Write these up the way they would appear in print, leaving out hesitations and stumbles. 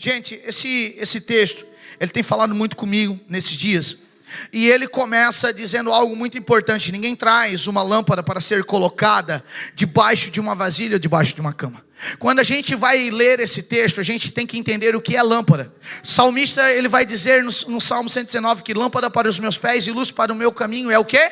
Gente, esse texto, ele tem falado muito comigo nesses dias. E ele começa dizendo algo muito importante: ninguém traz uma lâmpada para ser colocada debaixo de uma vasilha ou debaixo de uma cama. Quando a gente vai ler esse texto, a gente tem que entender o que é lâmpada. O salmista, ele vai dizer no Salmo 119 que lâmpada para os meus pés e luz para o meu caminho é o quê?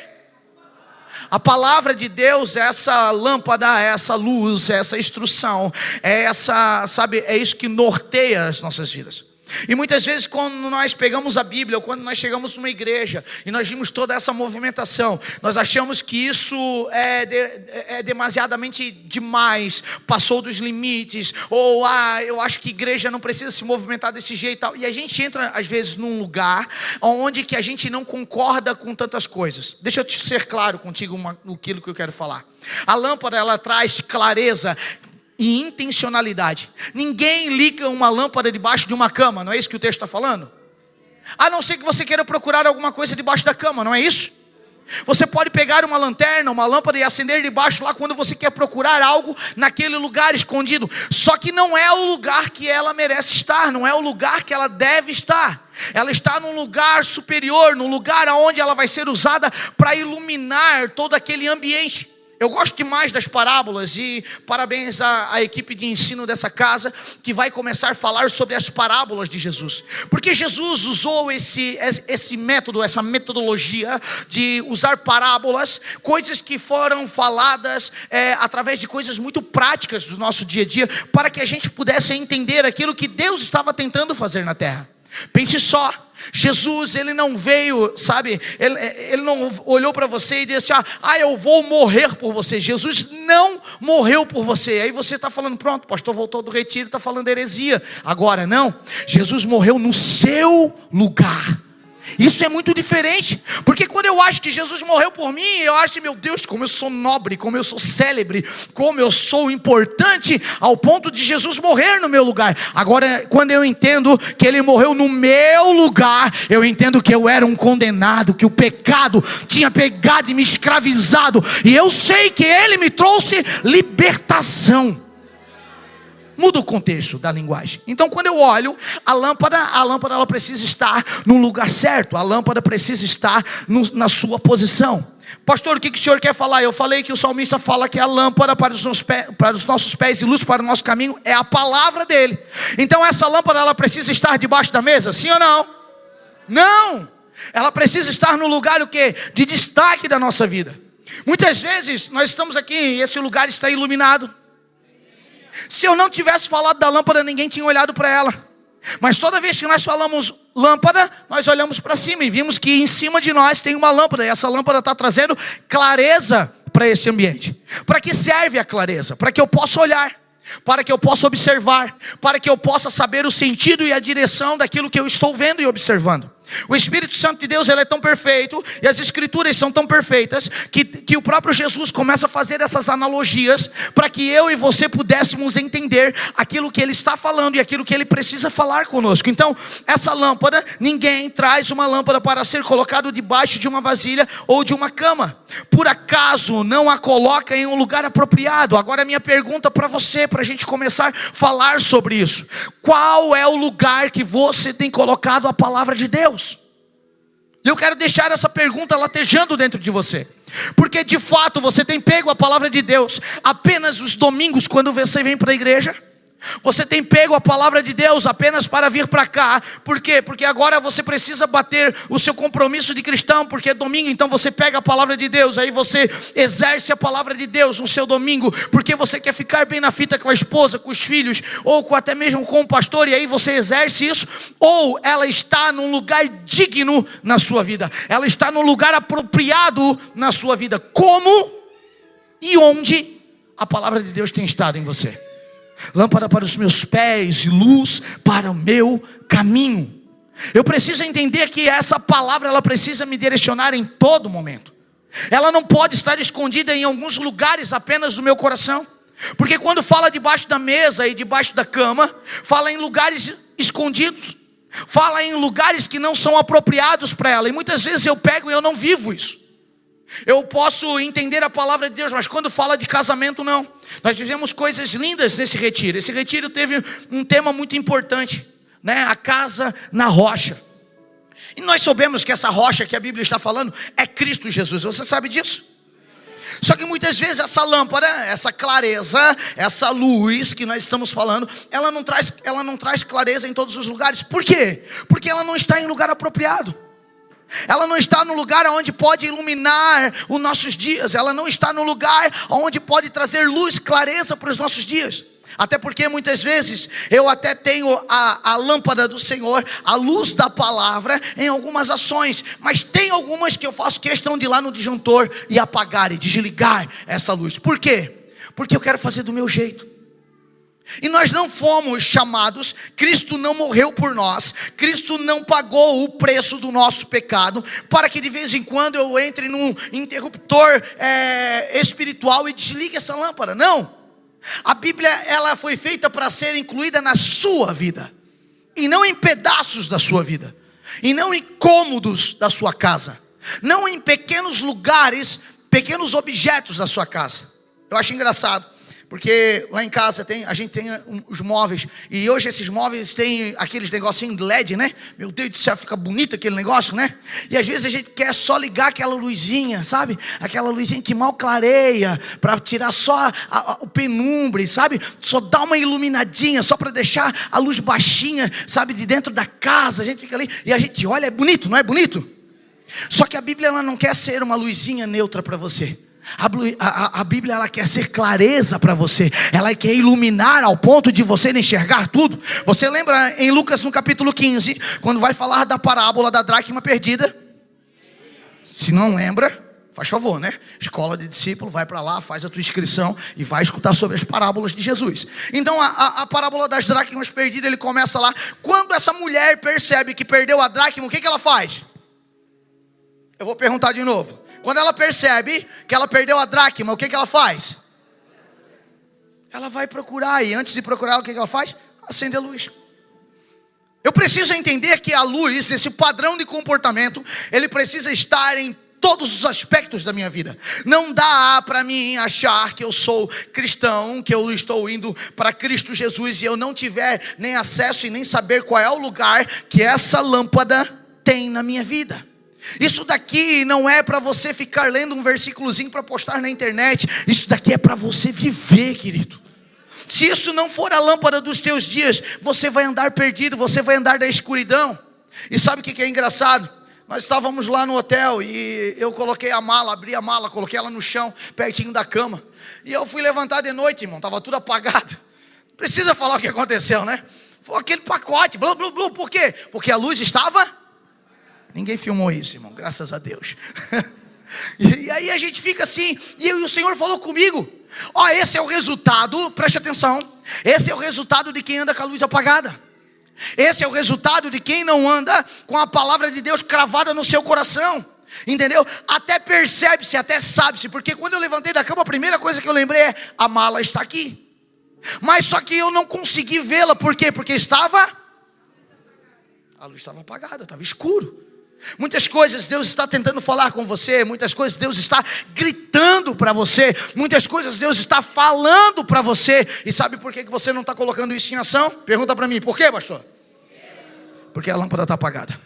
A palavra de Deus é essa lâmpada, é essa luz, é essa instrução, é essa, sabe, é isso que norteia as nossas vidas. E muitas vezes quando nós pegamos a Bíblia, ou quando nós chegamos numa igreja e nós vimos toda essa movimentação, nós achamos que isso é demasiadamente demais, passou dos limites, ou eu acho que igreja não precisa se movimentar desse jeito, e a gente entra às vezes num lugar onde que a gente não concorda com tantas coisas. Deixa eu ser claro contigo aquilo que eu quero falar. A lâmpada, ela traz clareza e intencionalidade. Ninguém liga uma lâmpada debaixo de uma cama, não é isso que o texto está falando? A não ser que você queira procurar alguma coisa debaixo da cama, não é isso? Você pode pegar uma lanterna, uma lâmpada e acender debaixo lá quando você quer procurar algo naquele lugar escondido. Só que não é o lugar que ela merece estar, não é o lugar que ela deve estar. Ela está num lugar superior, num lugar onde ela vai ser usada para iluminar todo aquele ambiente. Eu gosto demais das parábolas e parabéns à equipe de ensino dessa casa que vai começar a falar sobre as parábolas de Jesus. Porque Jesus usou esse método, essa metodologia de usar parábolas, coisas que foram faladas através de coisas muito práticas do nosso dia a dia, para que a gente pudesse entender aquilo que Deus estava tentando fazer na terra. Pense só, Jesus, ele não veio, sabe, ele não olhou para você e disse, eu vou morrer por você. Jesus não morreu por você. Aí você está falando, pronto, o pastor voltou do retiro, está falando heresia. Agora não, Jesus morreu no seu lugar. Isso é muito diferente, porque quando eu acho que Jesus morreu por mim, eu acho, meu Deus, como eu sou nobre, como eu sou célebre, como eu sou importante, ao ponto de Jesus morrer no meu lugar. Agora, quando eu entendo que Ele morreu no meu lugar, eu entendo que eu era um condenado, que o pecado tinha pegado e me escravizado, e eu sei que Ele me trouxe libertação. Muda o contexto da linguagem. Então quando eu olho, a lâmpada ela precisa estar no lugar certo. A lâmpada precisa estar na sua posição. Pastor, o que o senhor quer falar? Eu falei que o salmista fala que a lâmpada para os nossos pés e luz para o nosso caminho é a palavra dele. Então essa lâmpada ela precisa estar debaixo da mesa? Sim ou não? Não! Ela precisa estar no lugar o quê? De destaque da nossa vida. Muitas vezes nós estamos aqui e esse lugar está iluminado. Se eu não tivesse falado da lâmpada, ninguém tinha olhado para ela. Mas toda vez que nós falamos lâmpada, nós olhamos para cima e vimos que em cima de nós tem uma lâmpada. E essa lâmpada está trazendo clareza para esse ambiente. Para que serve a clareza? Para que eu possa olhar, para que eu possa observar, para que eu possa saber o sentido e a direção daquilo que eu estou vendo e observando. O Espírito Santo de Deus, ele é tão perfeito, e as Escrituras são tão perfeitas, que o próprio Jesus começa a fazer essas analogias, para que eu e você pudéssemos entender aquilo que Ele está falando, e aquilo que Ele precisa falar conosco. Então, essa lâmpada, ninguém traz uma lâmpada para ser colocado debaixo de uma vasilha, ou de uma cama, por acaso não a coloca em um lugar apropriado. Agora a minha pergunta para você, para a gente começar a falar sobre isso: qual é o lugar que você tem colocado a palavra de Deus? Eu quero deixar essa pergunta latejando dentro de você, porque de fato você tem pego a palavra de Deus apenas os domingos quando você vem para a igreja? Você tem pego a palavra de Deus apenas para vir para cá? Por quê? Porque agora você precisa bater o seu compromisso de cristão, porque é domingo, então você pega a palavra de Deus, aí você exerce a palavra de Deus no seu domingo, porque você quer ficar bem na fita com a esposa, com os filhos, ou até mesmo com o pastor, e aí você exerce isso? Ou ela está num lugar digno na sua vida? Ela está num lugar apropriado na sua vida? Como e onde a palavra de Deus tem estado em você? Lâmpada para os meus pés e luz para o meu caminho. Eu preciso entender que essa palavra, ela precisa me direcionar em todo momento. Ela não pode estar escondida em alguns lugares apenas do meu coração. Porque quando fala debaixo da mesa e debaixo da cama, fala em lugares escondidos, fala em lugares que não são apropriados para ela. E muitas vezes eu pego e eu não vivo isso. Eu posso entender a palavra de Deus, mas quando fala de casamento, não. Nós vivemos coisas lindas nesse retiro. Esse retiro teve um tema muito importante. né, a casa na rocha. E nós sabemos que essa rocha que a Bíblia está falando é Cristo Jesus. Você sabe disso? Só que muitas vezes essa lâmpada, essa clareza, essa luz que nós estamos falando, ela não traz clareza em todos os lugares. Por quê? Porque ela não está em lugar apropriado. Ela não está no lugar onde pode iluminar os nossos dias. Ela não está no lugar onde pode trazer luz, clareza para os nossos dias. Até porque muitas vezes eu até tenho a lâmpada do Senhor, a luz da palavra em algumas ações, mas tem algumas que eu faço questão de ir lá no disjuntor e apagar e desligar essa luz. Por quê? Porque eu quero fazer do meu jeito. E nós não fomos chamados, Cristo não morreu por nós, Cristo não pagou o preço do nosso pecado, para que de vez em quando eu entre num interruptor espiritual e desligue essa lâmpada. Não, a Bíblia ela foi feita para ser incluída na sua vida, e não em pedaços da sua vida, e não em cômodos da sua casa, não em pequenos lugares, pequenos objetos da sua casa. Eu acho engraçado, porque lá em casa a gente tem os móveis, e hoje esses móveis têm aqueles negocinhos de LED, né? Meu Deus do céu, fica bonito aquele negócio, né? E às vezes a gente quer só ligar aquela luzinha, sabe? Aquela luzinha que mal clareia, para tirar só o penumbre, sabe? Só dar uma iluminadinha, só para deixar a luz baixinha, sabe? De dentro da casa, a gente fica ali, e a gente olha, é bonito, não é bonito? Só que a Bíblia ela não quer ser uma luzinha neutra para você. A Bíblia ela quer ser clareza para você. Ela quer iluminar ao ponto de você enxergar tudo. Você lembra em Lucas no capítulo 15, quando vai falar da parábola da dracma perdida? Se não lembra, faz favor, né? Escola de discípulo, vai para lá, faz a tua inscrição e vai escutar sobre as parábolas de Jesus. Então a parábola das dracmas perdidas, ele começa lá. Quando essa mulher percebe que perdeu a dracma, o que ela faz? Eu vou perguntar de novo. Quando ela percebe que ela perdeu a dracma, o que ela faz? Ela vai procurar, e antes de procurar, o que ela faz? Acende a luz. Eu preciso entender que a luz, esse padrão de comportamento, ele precisa estar em todos os aspectos da minha vida. Não dá para mim achar que eu sou cristão, que eu estou indo para Cristo Jesus, e eu não tiver nem acesso e nem saber qual é o lugar que essa lâmpada tem na minha vida. Isso daqui não é para você ficar lendo um versículozinho para postar na internet. Isso daqui é para você viver, querido. Se isso não for a lâmpada dos teus dias, você vai andar perdido, você vai andar da escuridão. E sabe o que é engraçado? Nós estávamos lá no hotel e eu coloquei a mala, abri a mala, coloquei ela no chão, pertinho da cama. E eu fui levantar de noite, irmão, estava tudo apagado. Não precisa falar o que aconteceu, né? Foi aquele pacote, blá, blá, blá. Por quê? Porque a luz estava... Ninguém filmou isso, irmão, graças a Deus. E aí a gente fica assim, e o Senhor falou comigo: ó, esse é o resultado, preste atenção, esse é o resultado de quem anda com a luz apagada. Esse é o resultado de quem não anda com a palavra de Deus cravada no seu coração. Entendeu? Até percebe-se, até sabe-se, porque quando eu levantei da cama, a primeira coisa que eu lembrei é: a mala está aqui. Mas só que eu não consegui vê-la, por quê? Porque a luz estava apagada, estava escuro. Muitas coisas Deus está tentando falar com você, muitas coisas Deus está gritando para você, muitas coisas Deus está falando para você. E sabe por que você não está colocando isso em ação? Pergunta para mim, por quê, pastor? Porque a lâmpada está apagada.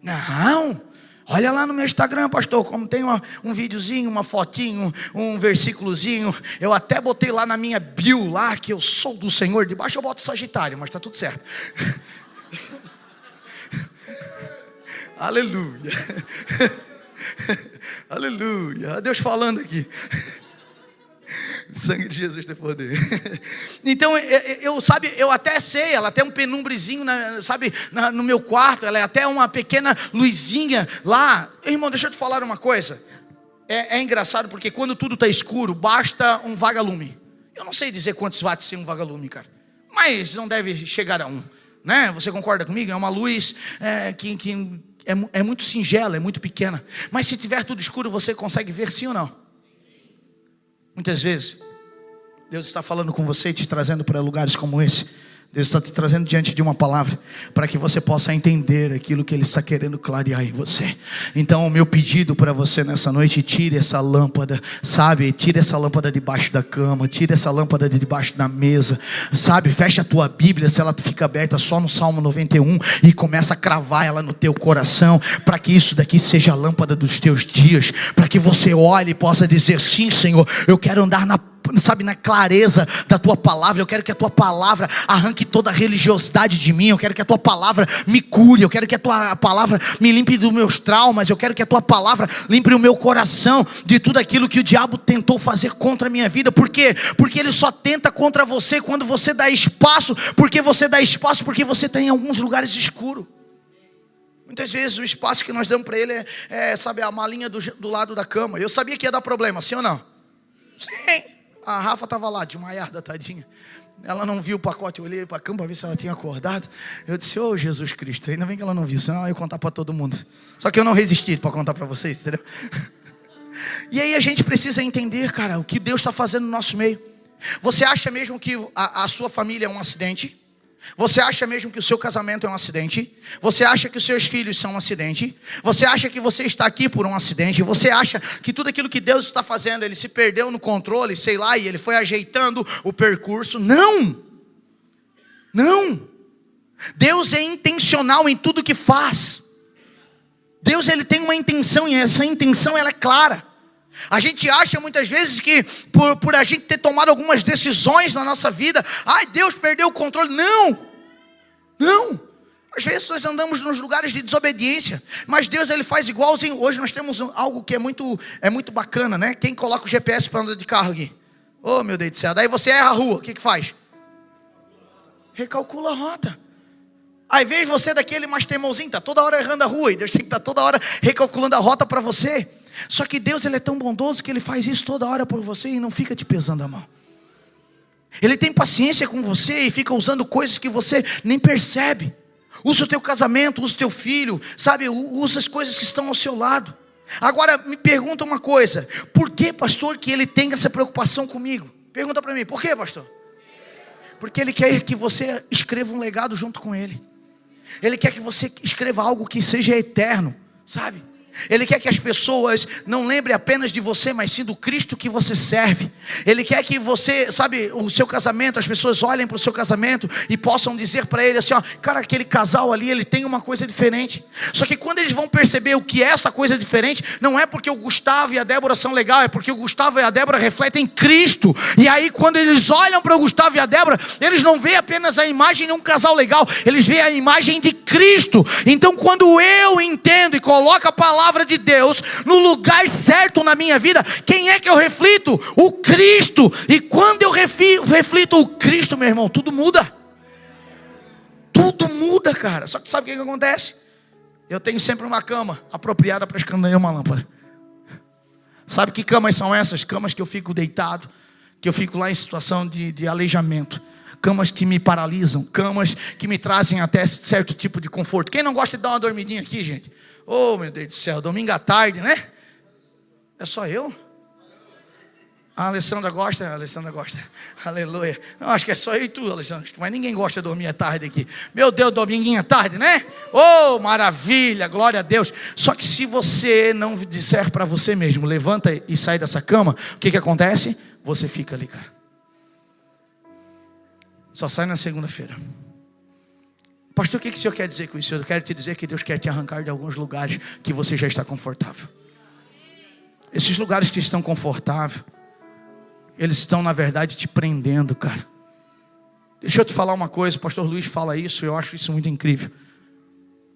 Não, olha lá no meu Instagram, pastor, como tem um videozinho, uma fotinho, um versículozinho. Eu até botei lá na minha bio, lá que eu sou do Senhor. Debaixo eu boto Sagitário, mas está tudo certo. Aleluia. Aleluia. Deus falando aqui. O sangue de Jesus tem poder. Então eu até sei, ela tem um penumbrezinho, no meu quarto. Ela é até uma pequena luzinha lá. Irmão, deixa eu te falar uma coisa. É engraçado porque quando tudo está escuro, basta um vagalume. Eu não sei dizer quantos watts tem um vagalume, cara, mas não deve chegar a 1, né? Você concorda comigo? É uma luz que é muito singela, é muito pequena. Mas se tiver tudo escuro, você consegue ver, sim ou não? Muitas vezes Deus está falando com você e te trazendo para lugares como esse. Deus está te trazendo diante de uma palavra para que você possa entender aquilo que Ele está querendo clarear em você. Então o meu pedido para você nessa noite: tire essa lâmpada, sabe? Tire essa lâmpada debaixo da cama, tire essa lâmpada de debaixo da mesa, sabe? Fecha a tua Bíblia, se ela fica aberta só no Salmo 91, e começa a cravar ela no teu coração, para que isso daqui seja a lâmpada dos teus dias, para que você olhe e possa dizer: sim, Senhor, eu quero andar na clareza da tua palavra. Eu quero que a tua palavra arranque toda a religiosidade de mim. Eu quero que a tua palavra me cure. Eu quero que a tua palavra me limpe dos meus traumas. Eu quero que a tua palavra limpe o meu coração de tudo aquilo que o diabo tentou fazer contra a minha vida. Por quê? Porque ele só tenta contra você quando você dá espaço. Porque você dá espaço porque você tem alguns lugares escuros. Muitas vezes o espaço que nós damos para ele sabe, a malinha do lado da cama. Eu sabia que ia dar problema, sim ou não? Sim. A Rafa estava lá, desmaiada, tadinha. Ela não viu o pacote. Eu olhei para a cama para ver se ela tinha acordado. Eu disse: ô Jesus Cristo, ainda bem que ela não viu, senão eu ia contar para todo mundo. Só que eu não resisti para contar para vocês, entendeu? E aí a gente precisa entender, cara, o que Deus está fazendo no nosso meio. Você acha mesmo que a sua família é um acidente? Você acha mesmo que o seu casamento é um acidente? Você acha que os seus filhos são um acidente? Você acha que você está aqui por um acidente? Você acha que tudo aquilo que Deus está fazendo, Ele se perdeu no controle, sei lá, e Ele foi ajeitando o percurso? Não! Não! Deus é intencional em tudo que faz. Deus, Ele tem uma intenção, e essa intenção ela é clara. A gente acha muitas vezes que por a gente ter tomado algumas decisões na nossa vida, ai, Deus perdeu o controle. Não, não. Às vezes nós andamos nos lugares de desobediência, mas Deus, Ele faz igualzinho. Hoje nós temos algo que é muito bacana, né? Quem coloca o GPS para andar de carro aqui? Oh, meu Deus do céu. Daí você erra a rua, o que faz? Recalcula a rota. Ao invés de você daquele mais teimosinho, está toda hora errando a rua, e Deus tem que estar toda hora recalculando a rota para você. Só que Deus, Ele é tão bondoso que Ele faz isso toda hora por você e não fica te pesando a mão. Ele tem paciência com você e fica usando coisas que você nem percebe. Usa o teu casamento, usa o teu filho, sabe? Usa as coisas que estão ao seu lado. Agora me pergunta uma coisa: por que, pastor, que Ele tem essa preocupação comigo? Pergunta para mim: por que, pastor? Porque Ele quer que você escreva um legado junto com Ele. Ele quer que você escreva algo que seja eterno, sabe? Ele quer que as pessoas não lembrem apenas de você, mas sim do Cristo que você serve. Ele quer que você, sabe, o seu casamento, as pessoas olhem para o seu casamento e possam dizer para ele assim, ó, cara, aquele casal ali, ele tem uma coisa diferente. Só que quando eles vão perceber o que é essa coisa diferente, não é porque o Gustavo e a Débora são legais, é porque o Gustavo e a Débora refletem Cristo. E aí quando eles olham para o Gustavo e a Débora, eles não veem apenas a imagem de um casal legal, eles veem a imagem de Cristo. Então quando eu entendo e coloco a palavra de Deus no lugar certo na minha vida, quem é que eu reflito? O Cristo. E quando eu reflito o Cristo, meu irmão, tudo muda. Tudo muda, cara. Só que sabe o que acontece? Eu tenho sempre uma cama apropriada para esconder uma lâmpada. Sabe que camas são essas? Camas que eu fico deitado, que eu fico lá em situação de aleijamento. Camas que me paralisam, camas que me trazem até certo tipo de conforto. Quem não gosta de dar uma dormidinha aqui, gente? Oh, meu Deus do céu, domingo à tarde, né? É só eu? A Alessandra gosta, aleluia. Não, acho que é só eu e tu, Alessandra, mas ninguém gosta de dormir à tarde aqui. Meu Deus, dominguinho à tarde, né? Oh, maravilha, glória a Deus. Só que se você não disser para você mesmo, levanta e sai dessa cama, o que acontece? Você fica ali, cara. Só sai na segunda-feira. Pastor, o que o senhor quer dizer com isso? Eu quero te dizer que Deus quer te arrancar de alguns lugares que você já está confortável. Esses lugares que estão confortáveis, eles estão na verdade te prendendo, cara. Deixa eu te falar uma coisa, o pastor Luiz fala isso, eu acho isso muito incrível.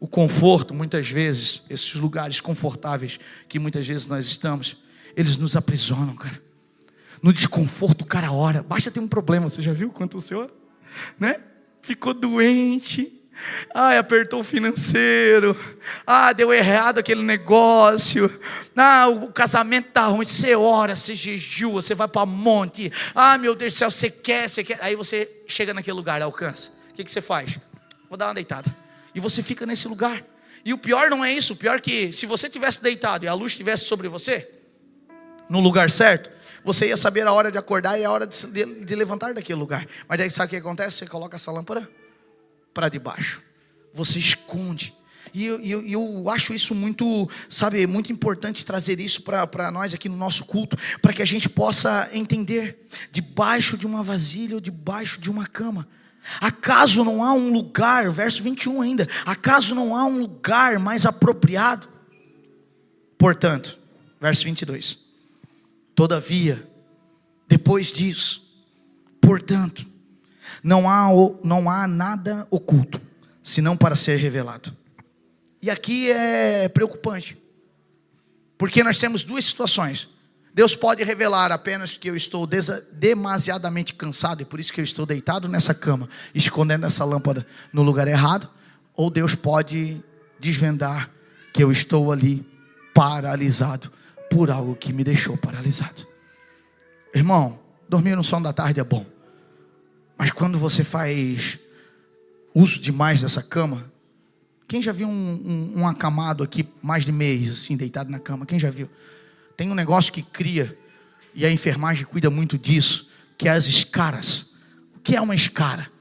O conforto, muitas vezes, esses lugares confortáveis que muitas vezes nós estamos, eles nos aprisionam, cara. No desconforto o cara ora. Basta ter um problema, você já viu quanto o senhor, né? Ficou doente. Apertou o financeiro. Deu errado aquele negócio. O casamento está ruim. Você ora, você jejua, você vai para monte. Meu Deus do céu, você quer. Aí você chega naquele lugar, alcança. O que você faz? Vou dar uma deitada. E você fica nesse lugar. E o pior não é isso. O pior é que se você tivesse deitado e a luz estivesse sobre você, no lugar certo, Você ia saber a hora de acordar e a hora de levantar daquele lugar. Mas daí sabe o que acontece? Você coloca essa lâmpada para debaixo. Você esconde. E eu acho isso muito, sabe, muito importante trazer isso para nós aqui no nosso culto, para que a gente possa entender, debaixo de uma vasilha ou debaixo de uma cama. Acaso não há um lugar, verso 21 ainda, acaso não há um lugar mais apropriado? Portanto, verso 22, todavia, depois disso, portanto, não há nada oculto, senão para ser revelado. E aqui é preocupante, porque nós temos duas situações. Deus pode revelar apenas que eu estou demasiadamente cansado, e por isso que eu estou deitado nessa cama, escondendo essa lâmpada no lugar errado. Ou Deus pode desvendar que eu estou ali paralisado por algo que me deixou paralisado. Irmão, dormir no som da tarde é bom, mas quando você faz uso demais dessa cama, quem já viu um acamado aqui mais de mês, assim, deitado na cama? Quem já viu? Tem um negócio que cria, e a enfermagem cuida muito disso, que é as escaras. O que é uma escara?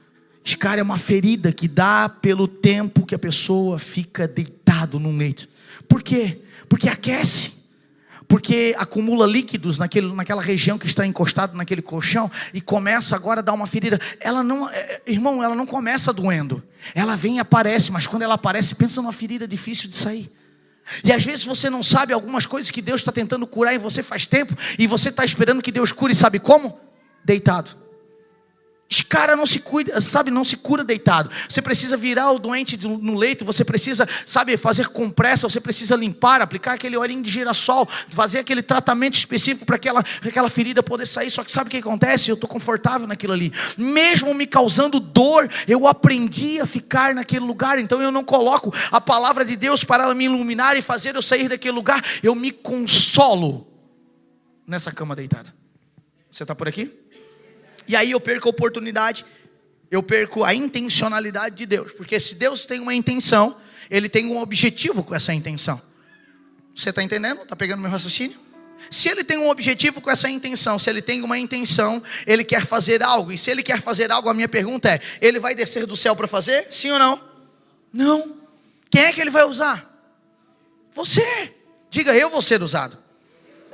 Escara é uma ferida que dá pelo tempo que a pessoa fica deitado num leito. Por quê? Porque aquece. Porque acumula líquidos naquela região que está encostado naquele colchão, e começa agora a dar uma ferida. Ela não começa doendo. Ela vem e aparece, mas quando ela aparece, pensa numa ferida difícil de sair. E às vezes você não sabe algumas coisas que Deus está tentando curar em você faz tempo, e você está esperando que Deus cure, sabe como? Deitado. Escara não se cuida, sabe, não se cura deitado. Você precisa virar o doente no leito, você precisa, sabe, fazer compressa, você precisa limpar, aplicar aquele olhinho de girassol, fazer aquele tratamento específico para aquela ferida poder sair. Só que sabe o que acontece? Eu estou confortável naquilo ali. Mesmo me causando dor, eu aprendi a ficar naquele lugar. Então eu não coloco a palavra de Deus para ela me iluminar e fazer eu sair daquele lugar. Eu me consolo nessa cama deitada. Você está por aqui? E aí eu perco a oportunidade, eu perco a intencionalidade de Deus. Porque se Deus tem uma intenção, Ele tem um objetivo com essa intenção. Você está entendendo? Está pegando meu raciocínio? Se Ele tem um objetivo com essa intenção, se Ele tem uma intenção, Ele quer fazer algo. E se Ele quer fazer algo, a minha pergunta é, Ele vai descer do céu para fazer? Sim ou não? Não. Quem é que Ele vai usar? Você. Diga, eu vou ser usado.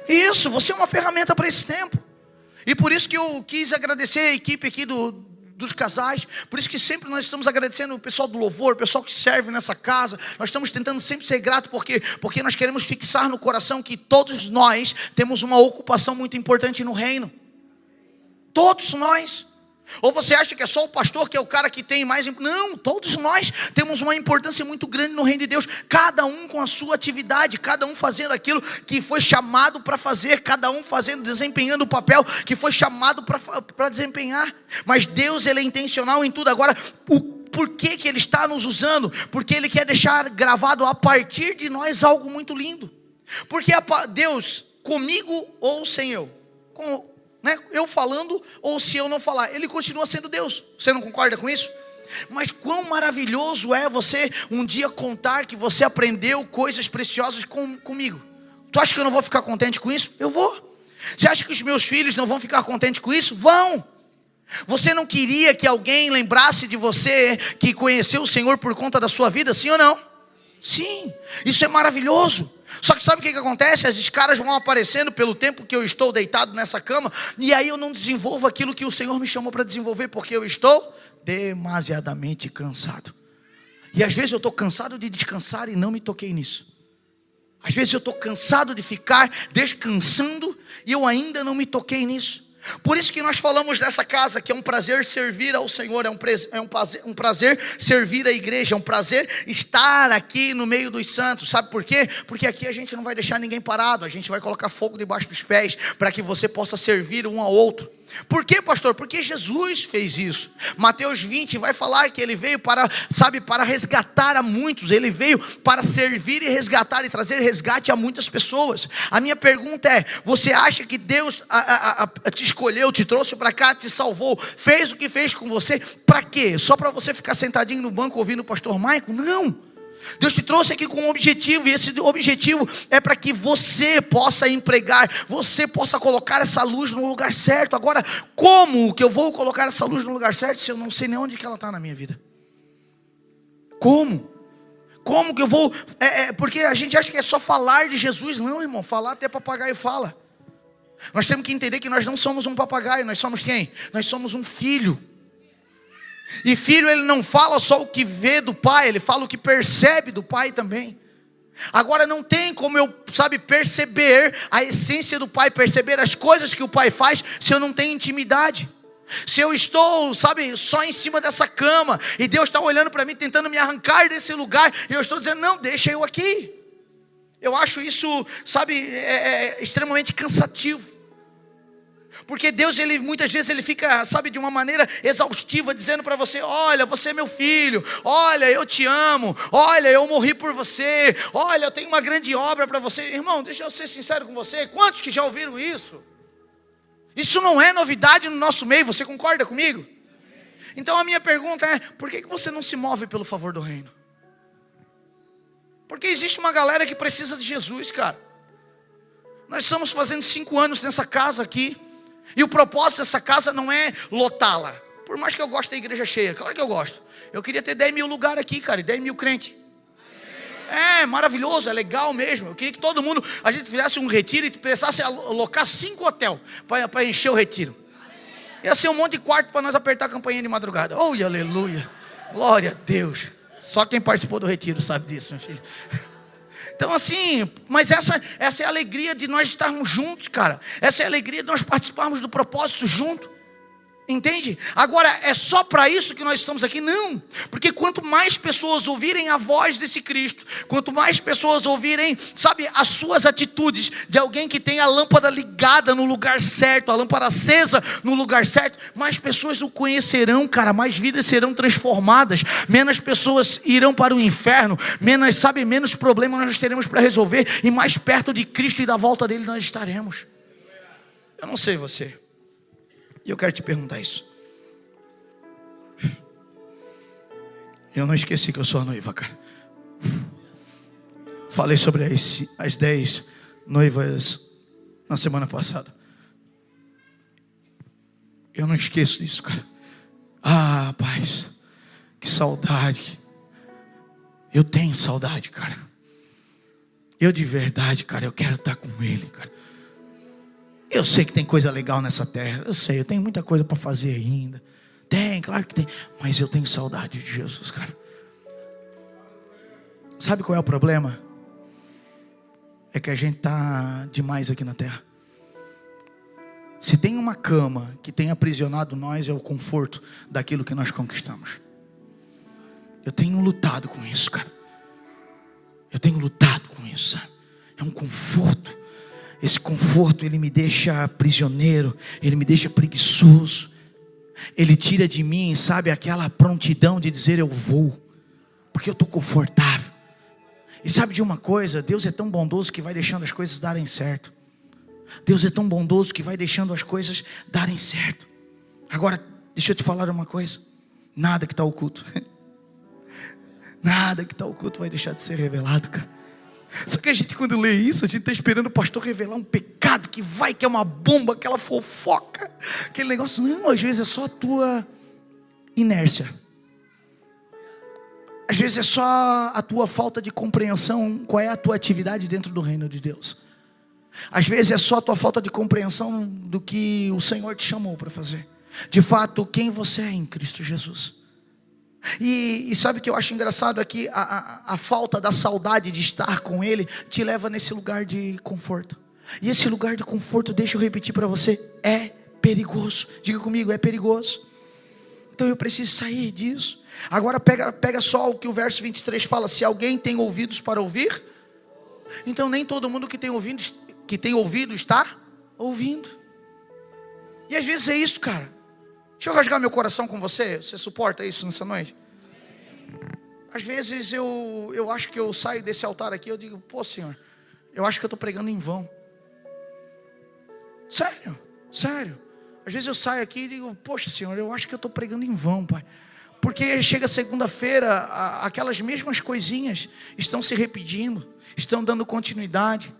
Isso, você é uma ferramenta para esse tempo. E por isso que eu quis agradecer a equipe aqui dos casais. Por isso que sempre nós estamos agradecendo o pessoal do louvor, o pessoal que serve nessa casa. Nós estamos tentando sempre ser grato, porque nós queremos fixar no coração que todos nós temos uma ocupação muito importante no reino. Todos nós. Ou você acha que é só o pastor que é o cara que tem mais... Não, todos nós temos uma importância muito grande no reino de Deus. Cada um com a sua atividade, cada um fazendo aquilo que foi chamado para fazer, cada um desempenhando o papel que foi chamado para desempenhar. Mas Deus, Ele é intencional em tudo. Agora, por que Ele está nos usando? Porque Ele quer deixar gravado a partir de nós algo muito lindo. Porque Deus, comigo ou sem eu, eu falando ou se eu não falar, Ele continua sendo Deus. Você não concorda com isso? Mas quão maravilhoso é você um dia contar que você aprendeu coisas preciosas comigo. Tu acha que eu não vou ficar contente com isso? Eu vou. Você acha que os meus filhos não vão ficar contentes com isso? Vão. Você não queria que alguém lembrasse de você que conheceu o Senhor por conta da sua vida, sim ou não? Sim, isso é maravilhoso. Só que sabe o que acontece? As escaras vão aparecendo pelo tempo que eu estou deitado nessa cama, e aí eu não desenvolvo aquilo que o Senhor me chamou para desenvolver, porque eu estou demasiadamente cansado. E às vezes eu estou cansado de descansar e não me toquei nisso. Às vezes eu estou cansado de ficar descansando e eu ainda não me toquei nisso. Por isso que nós falamos dessa casa, que é um prazer servir ao Senhor, é um prazer servir a igreja, é um prazer estar aqui no meio dos santos. Sabe por quê? Porque aqui a gente não vai deixar ninguém parado, a gente vai colocar fogo debaixo dos pés, para que você possa servir um ao outro. Por quê, pastor? Porque Jesus fez isso. Mateus 20 vai falar que Ele veio para resgatar a muitos. Ele veio para servir e resgatar e trazer resgate a muitas pessoas. A minha pergunta é, você acha que Deus te escolheu, te trouxe para cá, te salvou, fez o que fez com você, para quê? Só para você ficar sentadinho no banco ouvindo o pastor Maico? Não. Deus te trouxe aqui com um objetivo, e esse objetivo é para que você possa empregar, você possa colocar essa luz no lugar certo. Agora, como que eu vou colocar essa luz no lugar certo se eu não sei nem onde que ela está na minha vida? Como? Como que eu vou... porque a gente acha que é só falar de Jesus. Não, irmão, falar até papagaio fala. Nós temos que entender que nós não somos um papagaio, nós somos quem? Nós somos um filho. E filho, ele não fala só o que vê do pai, ele fala o que percebe do pai também. Agora não tem como eu, perceber a essência do pai, perceber as coisas que o pai faz, se eu não tenho intimidade. Se eu estou, só em cima dessa cama, e Deus está olhando para mim, tentando me arrancar desse lugar, e eu estou dizendo, não, deixa eu aqui. Eu acho isso, extremamente cansativo. Porque Deus, muitas vezes ele fica, de uma maneira exaustiva, dizendo para você, olha, você é meu filho, olha, eu te amo, olha, eu morri por você, olha, eu tenho uma grande obra para você. Irmão, deixa eu ser sincero com você, quantos que já ouviram isso? Isso não é novidade no nosso meio, você concorda comigo? Então a minha pergunta é, por que você não se move pelo favor do reino? Porque existe uma galera que precisa de Jesus, cara. Nós estamos fazendo 5 anos nessa casa aqui, e o propósito dessa casa não é lotá-la. Por mais que eu goste da igreja cheia, claro que eu gosto. Eu queria ter 10 mil lugares aqui, cara, e 10 mil crentes. É maravilhoso, é legal mesmo. Eu queria que todo mundo, a gente fizesse um retiro e precisasse alocar 5 hotéis para encher o retiro. Ia ser um monte de quarto para nós apertar a campainha de madrugada. Oh, aleluia, glória a Deus. Só quem participou do retiro sabe disso, meu filho. Então mas essa é a alegria de nós estarmos juntos, cara. Essa é a alegria de nós participarmos do propósito junto. Entende? Agora, é só para isso que nós estamos aqui? Não, porque quanto mais pessoas ouvirem a voz desse Cristo, quanto mais pessoas ouvirem, as suas atitudes, de alguém que tem a lâmpada ligada no lugar certo, a lâmpada acesa no lugar certo, mais pessoas o conhecerão, cara, mais vidas serão transformadas, menos pessoas irão para o inferno, menos problemas nós teremos para resolver, e mais perto de Cristo e da volta dele nós estaremos. Eu não sei você, e eu quero te perguntar isso. Eu não esqueci que eu sou a noiva, cara. Falei sobre as 10 noivas na semana passada. Eu não esqueço disso, cara. Ah, rapaz, que saudade. Eu tenho saudade, cara. Eu de verdade, cara, eu quero estar com ele, cara. Eu sei que tem coisa legal nessa terra. Eu sei, eu tenho muita coisa para fazer ainda. Tem, claro que tem. Mas eu tenho saudade de Jesus, cara. Sabe qual é o problema? É que a gente está demais aqui na terra. Se tem uma cama que tem aprisionado nós, é o conforto daquilo que nós conquistamos. Eu tenho lutado com isso, cara. Eu tenho lutado com isso, sabe? É um conforto. Esse conforto, ele me deixa prisioneiro, ele me deixa preguiçoso. Ele tira de mim, aquela prontidão de dizer eu vou, porque eu estou confortável. E sabe de uma coisa? Deus é tão bondoso que vai deixando as coisas darem certo. Deus é tão bondoso que vai deixando as coisas darem certo. Agora, deixa eu te falar uma coisa. Nada que está oculto. Nada que está oculto vai deixar de ser revelado, cara. Só que a gente, quando lê isso, a gente está esperando o pastor revelar um pecado que é uma bomba, aquela fofoca, aquele negócio. Não, às vezes é só a tua inércia. Às vezes é só a tua falta de compreensão, qual é a tua atividade dentro do reino de Deus. Às vezes é só a tua falta de compreensão do que o Senhor te chamou para fazer. De fato, quem você é em Cristo Jesus. E sabe o que eu acho engraçado aqui? A falta da saudade de estar com Ele te leva nesse lugar de conforto. E esse lugar de conforto, deixa eu repetir para você, é perigoso. Diga comigo, é perigoso. Então eu preciso sair disso. Agora pega só o que o verso 23 fala. Se alguém tem ouvidos para ouvir, então nem todo mundo que tem ouvido está ouvindo. E às vezes é isso, cara. Deixa eu rasgar meu coração com você. Você suporta isso nessa noite? Às vezes eu acho que eu saio desse altar aqui, eu digo, pô Senhor, eu acho que eu estou pregando em vão. Sério. Às vezes eu saio aqui e digo, poxa Senhor, eu acho que eu estou pregando em vão, Pai. Porque chega segunda-feira, aquelas mesmas coisinhas estão se repetindo, estão dando continuidade.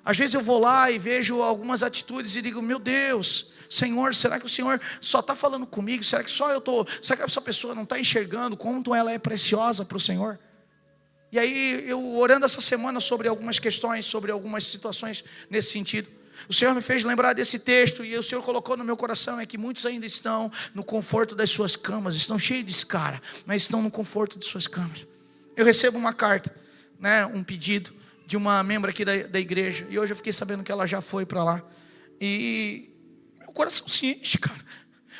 Às vezes eu vou lá e vejo algumas atitudes e digo, meu Deus, Senhor, será que o Senhor só está falando comigo? Será que será que essa pessoa não está enxergando quanto ela é preciosa para o Senhor? E aí eu orando essa semana sobre algumas questões, sobre algumas situações nesse sentido, o Senhor me fez lembrar desse texto, e o Senhor colocou no meu coração, é que muitos ainda estão no conforto das suas camas, estão cheios de escara, mas estão no conforto de suas camas. Eu recebo uma carta, um pedido de uma membro aqui da igreja, e hoje eu fiquei sabendo que ela já foi para lá, e meu coração se enche, cara,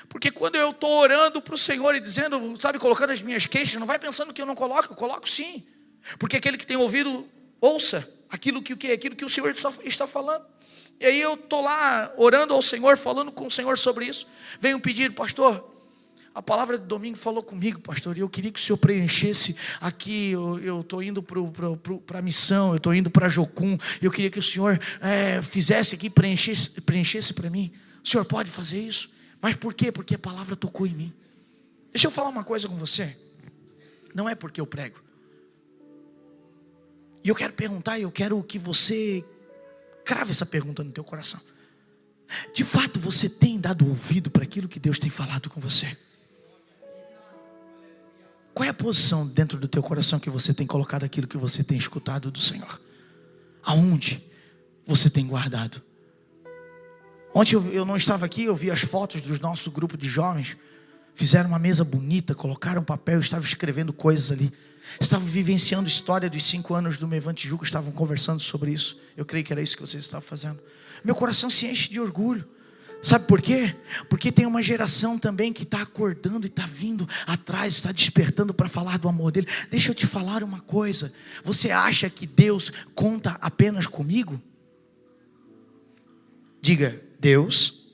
porque quando eu estou orando para o Senhor e dizendo, sabe, colocando as minhas queixas, não vai pensando que eu não coloco, eu coloco sim, porque aquele que tem ouvido, ouça aquilo que o Senhor está falando. E aí eu estou lá orando ao Senhor, falando com o Senhor sobre isso. Vem um pedido, pastor, a palavra de domingo falou comigo, pastor, e eu queria que o Senhor preenchesse aqui, eu estou indo para a missão, eu estou indo para Jocum, eu queria que o Senhor fizesse aqui, preenchesse para mim. O Senhor pode fazer isso? Mas por quê? Porque a palavra tocou em mim. Deixa eu falar uma coisa com você, não é porque eu prego, e eu quero perguntar, eu quero que você crave essa pergunta no teu coração. De fato você tem dado ouvido para aquilo que Deus tem falado com você? Qual é a posição dentro do teu coração que você tem colocado aquilo que você tem escutado do Senhor? Aonde você tem guardado? Ontem eu não estava aqui, eu vi as fotos do nosso grupo de jovens. Fizeram uma mesa bonita, colocaram papel, estavam escrevendo coisas ali. Estavam vivenciando a história dos 5 anos do Mevante Juca, estavam conversando sobre isso. Eu creio que era isso que vocês estavam fazendo. Meu coração se enche de orgulho. Sabe por quê? Porque tem uma geração também que está acordando e está vindo atrás, está despertando para falar do amor dele. Deixa eu te falar uma coisa. Você acha que Deus conta apenas comigo? Diga, Deus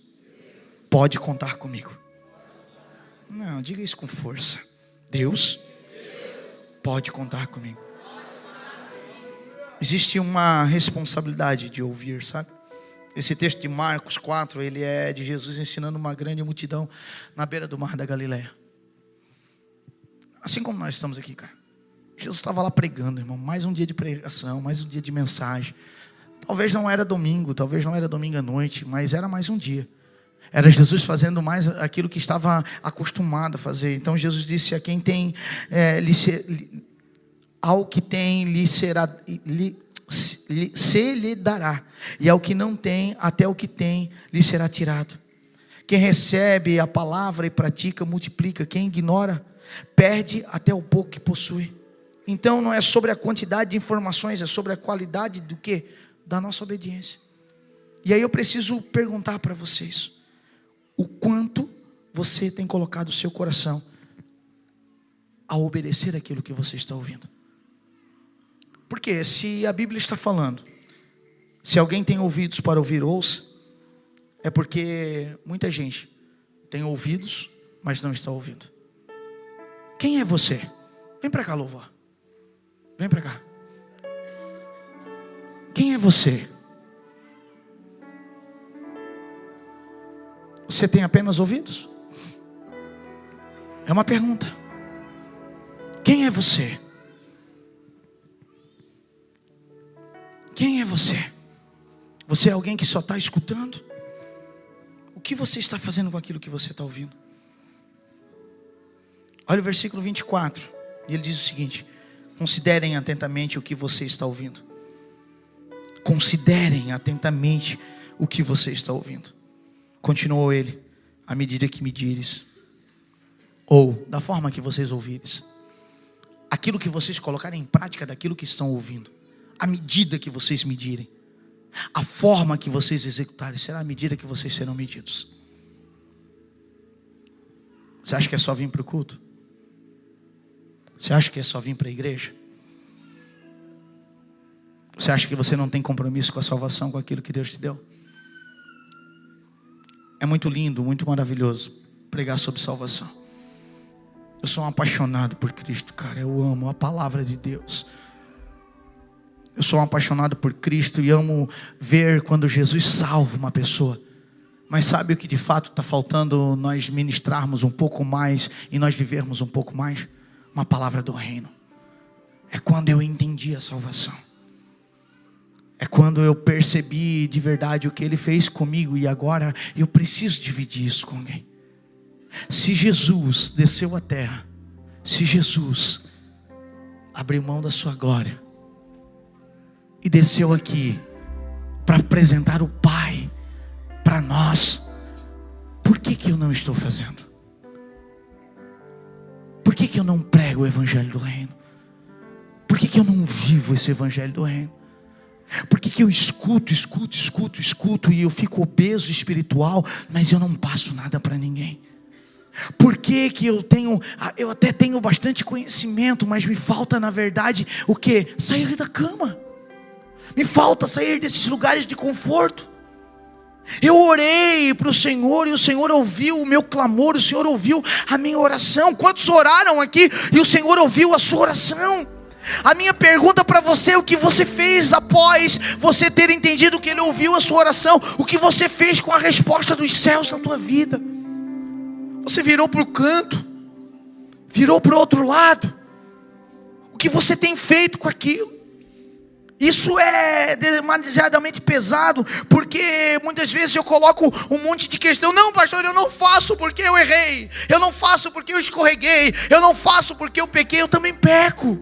pode contar comigo. Não, diga isso com força. Deus pode contar comigo. Existe uma responsabilidade de ouvir, sabe? Esse texto de Marcos 4, ele é de Jesus ensinando uma grande multidão na beira do mar da Galileia. Assim como nós estamos aqui, cara. Jesus estava lá pregando, irmão. Mais um dia de pregação, mais um dia de mensagem. Talvez não era domingo à noite, mas era mais um dia. Era Jesus fazendo mais aquilo que estava acostumado a fazer. Então Jesus disse, a quem tem, ao que tem se lhe dará, e ao que não tem, até o que tem lhe será tirado. Quem recebe a palavra e pratica, multiplica. Quem ignora, perde até o pouco que possui. Então não é sobre a quantidade de informações, é sobre a qualidade do quê? Da nossa obediência. E aí eu preciso perguntar para vocês, o quanto você tem colocado o seu coração a obedecer aquilo que você está ouvindo? Porque se a Bíblia está falando, se alguém tem ouvidos para ouvir, ouça, é porque muita gente tem ouvidos, mas não está ouvindo. Quem é você? Vem para cá, louvor. Vem para cá. Quem é você? Você tem apenas ouvidos? É uma pergunta. Quem é você? Quem é você? Você é alguém que só está escutando? O que você está fazendo com aquilo que você está ouvindo? Olha o versículo 24. E ele diz o seguinte: considerem atentamente o que você está ouvindo. Considerem atentamente o que você está ouvindo. Continuou ele: à medida que medires, ou da forma que vocês ouvires, aquilo que vocês colocarem em prática daquilo que estão ouvindo, à medida que vocês medirem, a forma que vocês executarem, será a medida que vocês serão medidos. Você acha que é só vir para o culto? Você acha que é só vir para a igreja? Você acha que você não tem compromisso com a salvação, com aquilo que Deus te deu? É muito lindo, muito maravilhoso pregar sobre salvação. Eu sou um apaixonado por Cristo, cara. Eu amo a palavra de Deus. Eu sou um apaixonado por Cristo e amo ver quando Jesus salva uma pessoa. Mas sabe o que de fato está faltando nós ministrarmos um pouco mais e nós vivermos um pouco mais? Uma palavra do reino. É quando eu entendi a salvação. É quando eu percebi de verdade o que Ele fez comigo e agora eu preciso dividir isso com alguém. Se Jesus desceu à terra, se Jesus abriu mão da sua glória e desceu aqui para apresentar o Pai para nós, por que eu não estou fazendo? Por que eu não prego o evangelho do reino? Por que eu não vivo esse evangelho do reino? Por que eu escuto e eu fico obeso espiritual, mas eu não passo nada para ninguém? Por que eu até tenho bastante conhecimento, mas me falta na verdade o quê? Sair da cama. Me falta sair desses lugares de conforto. Eu orei para o Senhor e o Senhor ouviu o meu clamor, o Senhor ouviu a minha oração. Quantos oraram aqui e o Senhor ouviu a sua oração? A minha pergunta para você é o que você fez após você ter entendido que Ele ouviu a sua oração? O que você fez com a resposta dos céus na tua vida? Você virou para o canto? Virou para o outro lado? O que você tem feito com aquilo? Isso é demasiadamente pesado, porque muitas vezes eu coloco um monte de questão. Não, pastor, eu não faço porque eu errei. Eu não faço porque eu escorreguei. Eu não faço porque eu pequei, eu também peco.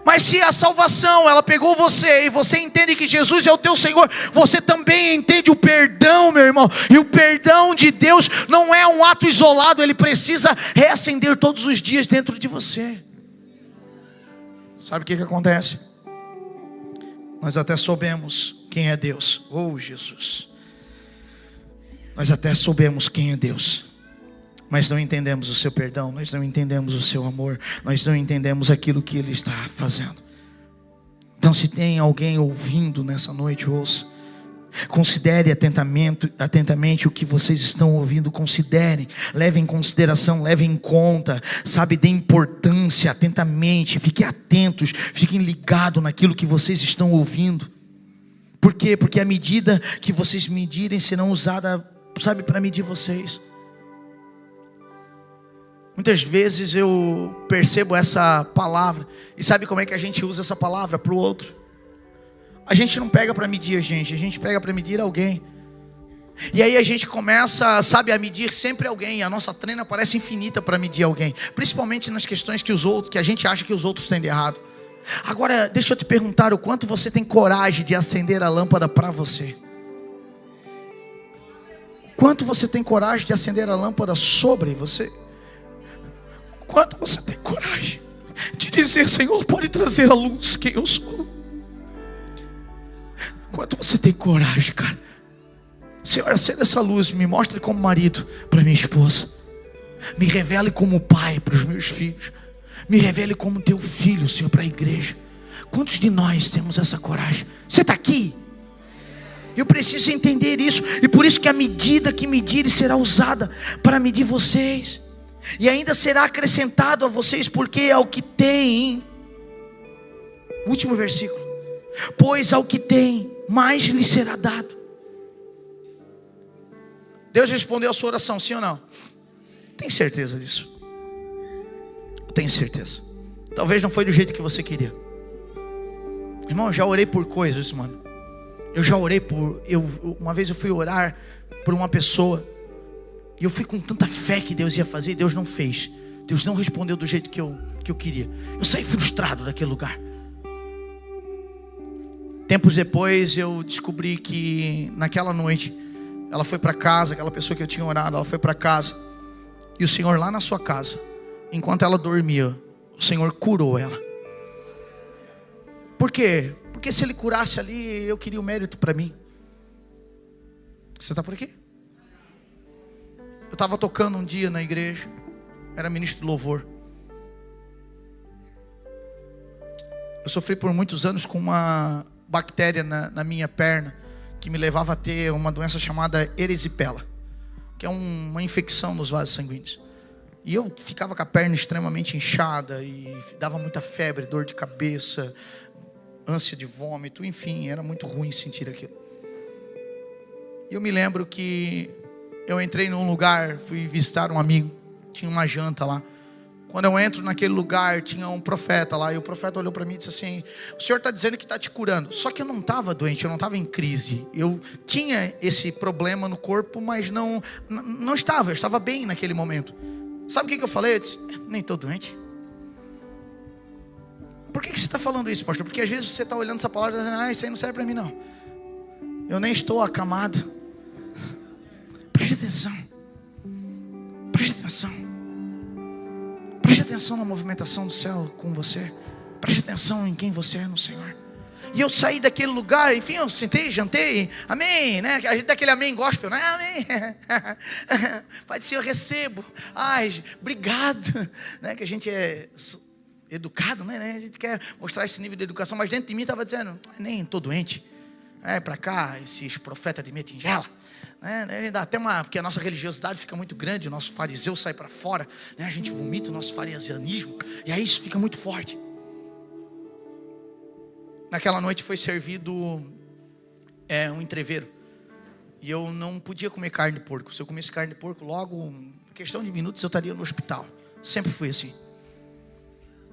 Mas se a salvação, ela pegou você e você entende que Jesus é o teu Senhor, você também entende o perdão, meu irmão. E o perdão de Deus não é um ato isolado, ele precisa reacender todos os dias dentro de você. Sabe o que acontece? Nós até soubemos quem é Deus. Oh, Jesus. Nós até soubemos quem é Deus, mas não entendemos o seu perdão, nós não entendemos o seu amor, nós não entendemos aquilo que Ele está fazendo. Então, se tem alguém ouvindo nessa noite, ouça. Considere atentamente o que vocês estão ouvindo. Considerem, levem em consideração, levem em conta, sabe, dê importância atentamente, fiquem atentos, fiquem ligados naquilo que vocês estão ouvindo. Por quê? Porque a medida que vocês medirem serão usada, sabe, para medir vocês. Muitas vezes eu percebo essa palavra, e sabe como é que a gente usa essa palavra para o outro? A gente não pega para medir a gente pega para medir alguém. E aí a gente começa, sabe, a medir sempre alguém. A nossa treina parece infinita para medir alguém, principalmente nas questões que a gente acha que os outros têm de errado. Agora, deixa eu te perguntar, o quanto você tem coragem de acender a lâmpada para você? O quanto você tem coragem de acender a lâmpada sobre você? O quanto você tem coragem de dizer, Senhor, pode trazer à luz quem eu sou? Quanto você tem coragem, cara? Senhor, acenda essa luz, me mostre como marido para minha esposa, me revele como pai para os meus filhos, me revele como teu filho, Senhor, para a igreja. Quantos de nós temos essa coragem? Você está aqui? Eu preciso entender isso, e por isso que a medida que medirem será usada para medir vocês, e ainda será acrescentado a vocês, porque é o que tem. Último versículo. Pois ao que tem, mais lhe será dado. Deus respondeu a sua oração, sim ou não? Tem certeza disso? Tenho certeza. Talvez não foi do jeito que você queria. Irmão, eu já orei por coisas, mano. Eu já orei uma vez eu fui orar por uma pessoa, e eu fui com tanta fé que Deus ia fazer, e Deus não fez. Deus não respondeu do jeito que eu queria. Eu saí frustrado daquele lugar. Tempos depois eu descobri que naquela noite ela foi para casa, aquela pessoa que eu tinha orado, ela foi para casa, e o Senhor lá na sua casa, enquanto ela dormia, o Senhor curou ela. Por quê? Porque se Ele curasse ali, eu queria o mérito para mim. Você está por aqui? Eu estava tocando um dia na igreja, era ministro de louvor. Eu sofri por muitos anos com uma bactéria na minha perna, que me levava a ter uma doença chamada erisipela, que é uma infecção nos vasos sanguíneos. E eu ficava com a perna extremamente inchada, e dava muita febre, dor de cabeça, ânsia de vômito, enfim, era muito ruim sentir aquilo. E eu me lembro que eu entrei num lugar, fui visitar um amigo, tinha uma janta lá. Quando eu entro naquele lugar, tinha um profeta lá, e o profeta olhou para mim e disse assim: o senhor está dizendo que está te curando. Só que eu não estava doente, eu não estava em crise. Eu tinha esse problema no corpo, mas não estava, eu estava bem naquele momento. Sabe o que eu falei? Eu disse: nem estou doente. Por que você está falando isso, pastor? Porque às vezes você está olhando essa palavra e está dizendo: isso aí não serve para mim não. Eu nem estou acamado. Preste atenção. Preste atenção. Preste atenção na movimentação do céu com você. Preste atenção em quem você é no Senhor. E eu saí daquele lugar, enfim, eu sentei, jantei, amém, né? A gente dá aquele amém gospel, né? Amém. Pai do Senhor, eu recebo. Ai, obrigado, né? Que a gente é educado, né? A gente quer mostrar esse nível de educação, mas dentro de mim estava dizendo: nem estou doente. Para cá, esses profetas de meia tigela. Né? Dá até porque a nossa religiosidade fica muito grande, o nosso fariseu sai para fora, né? A gente vomita o nosso farisianismo, e aí isso fica muito forte. Naquela noite foi servido um entreveiro, e eu não podia comer carne de porco. Se eu comesse carne de porco, logo, em questão de minutos, eu estaria no hospital. Sempre fui assim.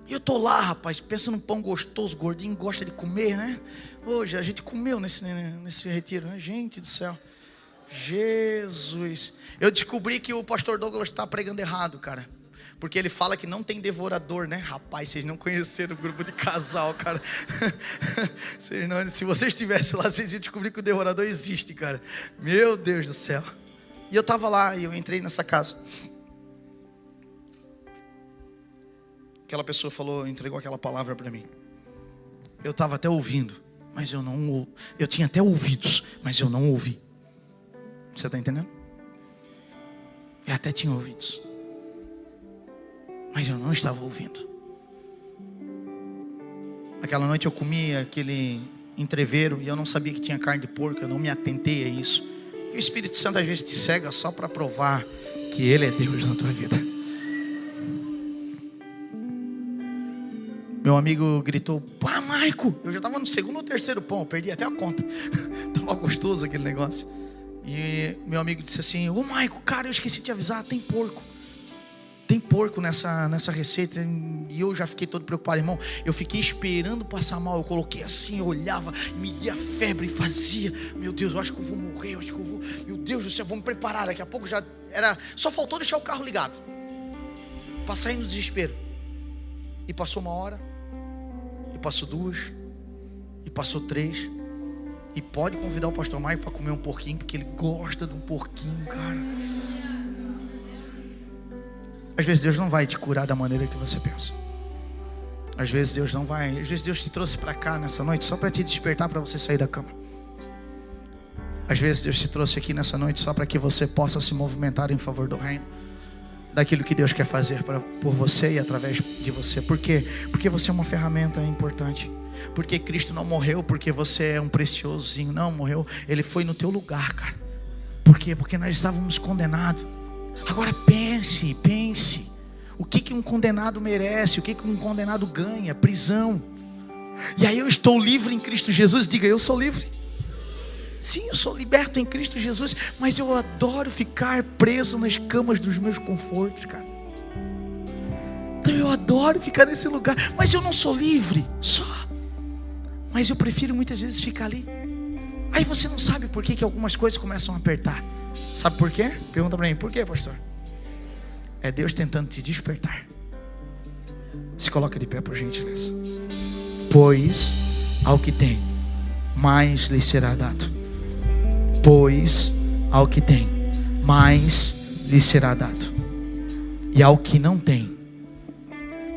E eu tô lá, rapaz, pensa num pão gostoso, gordinho, gosta de comer, né? Hoje a gente comeu nesse retiro, né? Gente do céu. Jesus. Eu descobri que o pastor Douglas está pregando errado, cara. Porque ele fala que não tem devorador, né? Rapaz, vocês não conheceram o grupo de casal, cara. Se vocês estivessem lá, vocês iam descobrir que o devorador existe, cara. Meu Deus do céu. E eu estava lá, e eu entrei nessa casa. Aquela pessoa entregou aquela palavra para mim. Eu estava até ouvindo, mas eu tinha até ouvidos, mas eu não ouvi. Você está entendendo? Eu até tinha ouvidos, mas eu não estava ouvindo. Aquela noite eu comi aquele entreveiro e eu não sabia que tinha carne de porco, eu não me atentei a isso. E o Espírito Santo às vezes te cega só para provar que Ele é Deus na tua vida. Meu amigo gritou: pá, Maico! Eu já estava no segundo ou terceiro pão, eu perdi até a conta. Estava gostoso aquele negócio. E meu amigo disse assim: ô Maico, cara, eu esqueci de te avisar, tem porco. Tem porco nessa receita. E eu já fiquei todo preocupado, irmão. Eu fiquei esperando passar mal. Eu coloquei assim, eu olhava, media febre e fazia: meu Deus, eu acho que eu vou morrer, eu acho que eu vou, meu Deus do céu, vou me preparar. Daqui a pouco já era, só faltou deixar o carro ligado para sair no desespero. E passou 1 hora, e passou 2, e passou 3. E pode convidar o pastor Maio para comer um porquinho, porque ele gosta de um porquinho, cara. Às vezes Deus não vai te curar da maneira que você pensa. Às vezes Deus não vai. Às vezes Deus te trouxe para cá nessa noite só para te despertar, para você sair da cama. Às vezes Deus te trouxe aqui nessa noite só para que você possa se movimentar em favor do reino, daquilo que Deus quer fazer por você e através de você. Por quê? Porque você é uma ferramenta importante. Porque Cristo não morreu porque você é um preciosinho. Não, morreu, Ele foi no teu lugar, cara. Por quê? Porque nós estávamos condenados. Agora pense. O que um condenado merece? O que um condenado ganha? Prisão. E aí eu estou livre em Cristo Jesus. Diga: eu sou livre. Sim, eu sou liberto em Cristo Jesus. Mas eu adoro ficar preso nas camas dos meus confortos, cara. Então eu adoro ficar nesse lugar. Mas eu não sou livre só. Mas eu prefiro muitas vezes ficar ali. Aí você não sabe por que algumas coisas começam a apertar. Sabe por quê? Pergunta para mim: por quê, pastor? É Deus tentando te despertar. Se coloca de pé, por gentileza. Pois ao que tem, mais lhe será dado. Pois ao que tem, mais lhe será dado. E ao que não tem,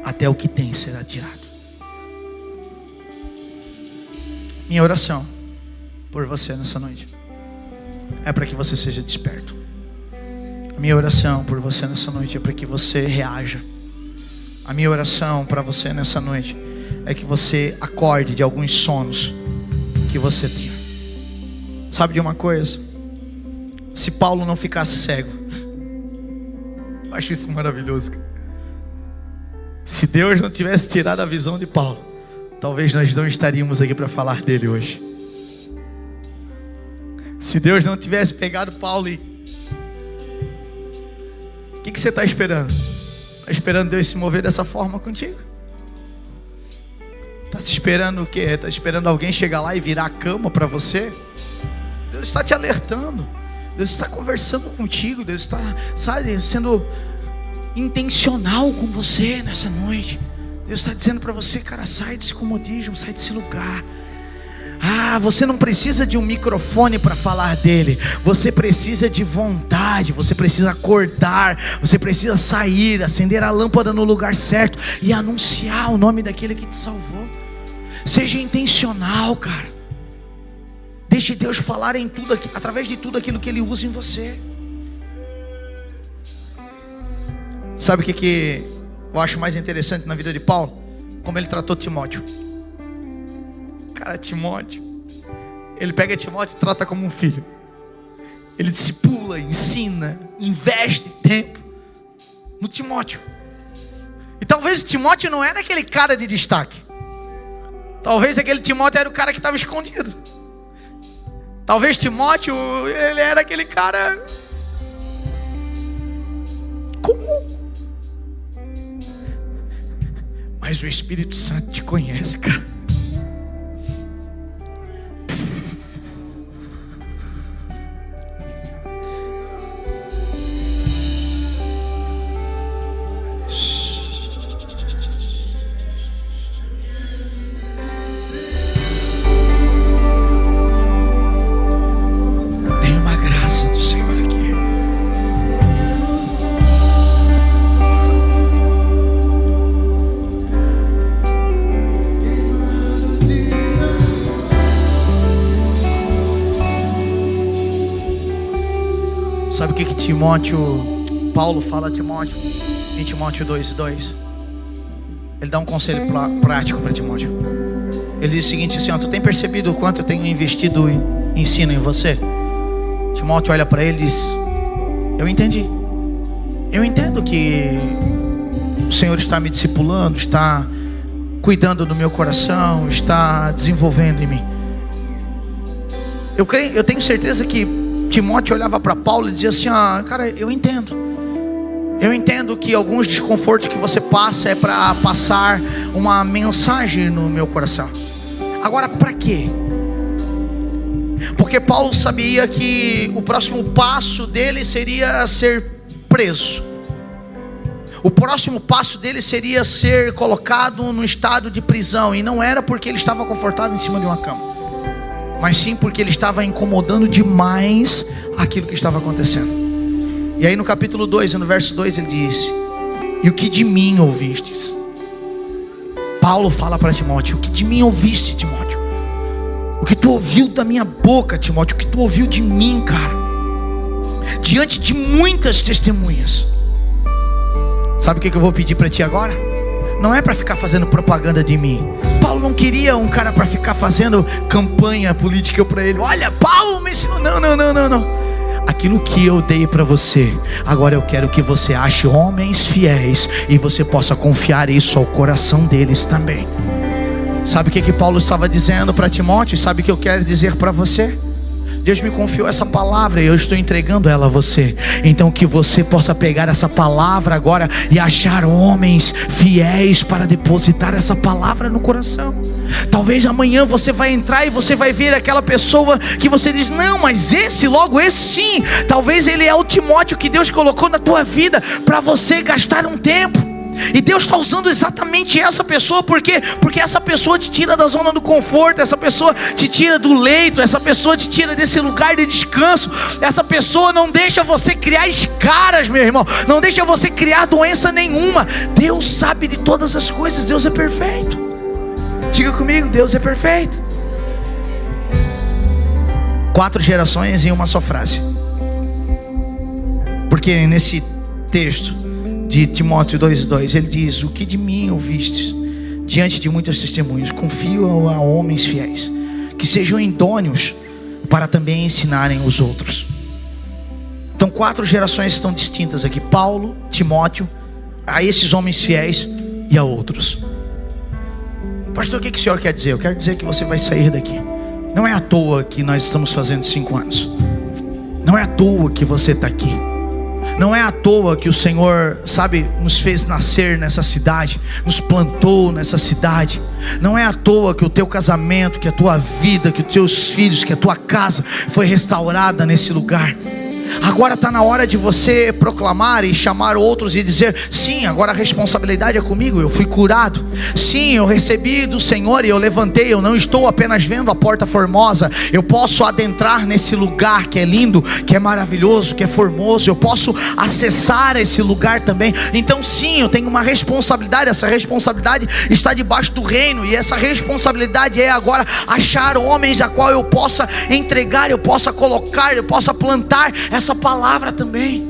até o que tem será tirado. Minha oração por você nessa noite é para que você seja desperto. A minha oração por você nessa noite é para que você reaja. A minha oração para você nessa noite é que você acorde de alguns sonos que você tinha. Sabe de uma coisa? Se Paulo não ficasse cego, eu acho isso maravilhoso. Se Deus não tivesse tirado a visão de Paulo, talvez nós não estaríamos aqui para falar dele hoje. Se Deus não tivesse pegado Paulo, o que você está esperando? Está esperando Deus se mover dessa forma contigo? Está se esperando o quê? Está esperando alguém chegar lá e virar a cama para você? Deus está te alertando. Deus está conversando contigo. Deus está, sabe, sendo intencional com você nessa noite. Deus está dizendo para você, cara, sai desse comodismo, sai desse lugar. Você não precisa de um microfone para falar dele. Você precisa de vontade. Você precisa acordar. Você precisa sair, acender a lâmpada no lugar certo e anunciar o nome daquele que te salvou. Seja intencional, cara. Deixe Deus falar em tudo, através de tudo aquilo que Ele usa em você. Sabe o que eu acho mais interessante na vida de Paulo? Como ele tratou Timóteo. Cara, Timóteo, ele pega Timóteo e trata como um filho. Ele discipula, ensina, investe tempo no Timóteo. E talvez o Timóteo não era aquele cara de destaque. Talvez aquele Timóteo era o cara que estava escondido. Talvez Timóteo, ele era aquele cara comum. Mas o Espírito Santo te conhece, cara. Tem uma graça do Senhor aqui. Sabe o que Paulo fala a Timóteo, em Timóteo 2:2? Ele dá um conselho prático para Timóteo. Ele diz o seguinte assim: tu tem percebido o quanto eu tenho investido em ensino em você? Timóteo olha para ele e diz: eu entendi. Eu entendo que o Senhor está me discipulando, está cuidando do meu coração, está desenvolvendo em mim. Eu tenho certeza que Timóteo olhava para Paulo e dizia assim: cara, eu entendo que alguns desconfortos que você passa é para passar uma mensagem no meu coração. Agora, para quê? Porque Paulo sabia que o próximo passo dele seria ser preso. O próximo passo dele seria ser colocado no estado de prisão. E não era porque ele estava confortável em cima de uma cama, mas sim porque ele estava incomodando demais aquilo que estava acontecendo. E aí no capítulo 2, no verso 2, ele diz: e o que de mim ouvistes? Paulo fala para Timóteo: o que de mim ouviste, Timóteo? O que tu ouviu da minha boca, Timóteo? O que tu ouviu de mim, cara? Diante de muitas testemunhas. Sabe o que eu vou pedir para ti agora? Não é para ficar fazendo propaganda de mim. Paulo não queria um cara para ficar fazendo campanha política para ele. Olha, Paulo me ensinou. Não. Aquilo que eu dei para você, agora eu quero que você ache homens fiéis e você possa confiar isso ao coração deles também. Sabe o que Paulo estava dizendo para Timóteo? Sabe o que eu quero dizer para você? Deus me confiou essa palavra e eu estou entregando ela a você. Então que você possa pegar essa palavra agora e achar homens fiéis para depositar essa palavra no coração. Talvez amanhã você vai entrar e você vai ver aquela pessoa que você diz: não, mas esse sim. Talvez ele é o Timóteo que Deus colocou na tua vida para você gastar um tempo. E Deus está usando exatamente essa pessoa. Por quê? Porque essa pessoa te tira da zona do conforto. Essa pessoa te tira do leito. Essa pessoa te tira desse lugar de descanso. Essa pessoa não deixa você criar escaras, meu irmão. Não deixa você criar doença nenhuma. Deus sabe de todas as coisas. Deus é perfeito. Diga comigo: Deus é perfeito. 4 gerações em uma só frase. Porque nesse texto de Timóteo 2:2, ele diz: o que de mim ouvistes diante de muitas testemunhas, confio a homens fiéis, que sejam idôneos para também ensinarem os outros. Então 4 gerações estão distintas aqui: Paulo, Timóteo, a esses homens fiéis e a outros. Pastor, o que o senhor quer dizer? Eu quero dizer que você vai sair daqui. Não é à toa que nós estamos fazendo 5 anos. Não é à toa que você está aqui. Não é à toa que o Senhor, sabe, nos fez nascer nessa cidade, nos plantou nessa cidade. Não é à toa que o teu casamento, que a tua vida, que os teus filhos, que a tua casa foi restaurada nesse lugar. Agora está na hora de você proclamar e chamar outros e dizer: sim, agora a responsabilidade é comigo, eu fui curado. Sim, eu recebi do Senhor e eu levantei. Eu não estou apenas vendo a porta formosa, eu posso adentrar nesse lugar que é lindo, que é maravilhoso, que é formoso. Eu posso acessar esse lugar também. Então sim, eu tenho uma responsabilidade. Essa responsabilidade está debaixo do reino, e essa responsabilidade é agora achar homens a qual eu possa entregar, eu possa colocar, eu possa plantar essa palavra também.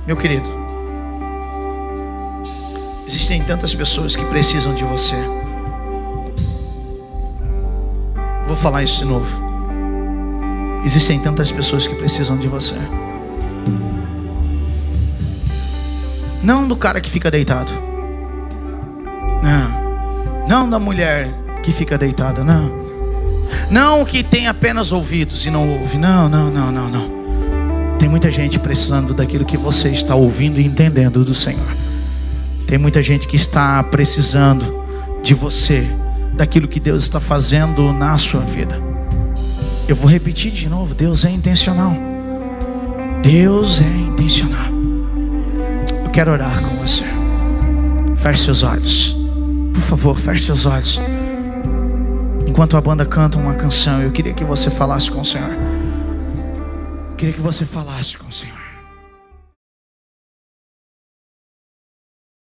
Meu querido, existem tantas pessoas que precisam de você. Vou falar isso de novo. Existem tantas pessoas que precisam de você. Não do cara que fica deitado, não da mulher que fica deitada, não o que tem apenas ouvidos e não ouve. Não. Tem muita gente precisando daquilo que você está ouvindo e entendendo do Senhor. Tem muita gente que está precisando de você, daquilo que Deus está fazendo na sua vida. Eu vou repetir de novo: Deus é intencional. Deus é intencional. Eu quero orar com você. Feche seus olhos, por favor, feche seus olhos. Enquanto a banda canta uma canção, eu queria que você falasse com o Senhor. Eu queria que você falasse com o Senhor.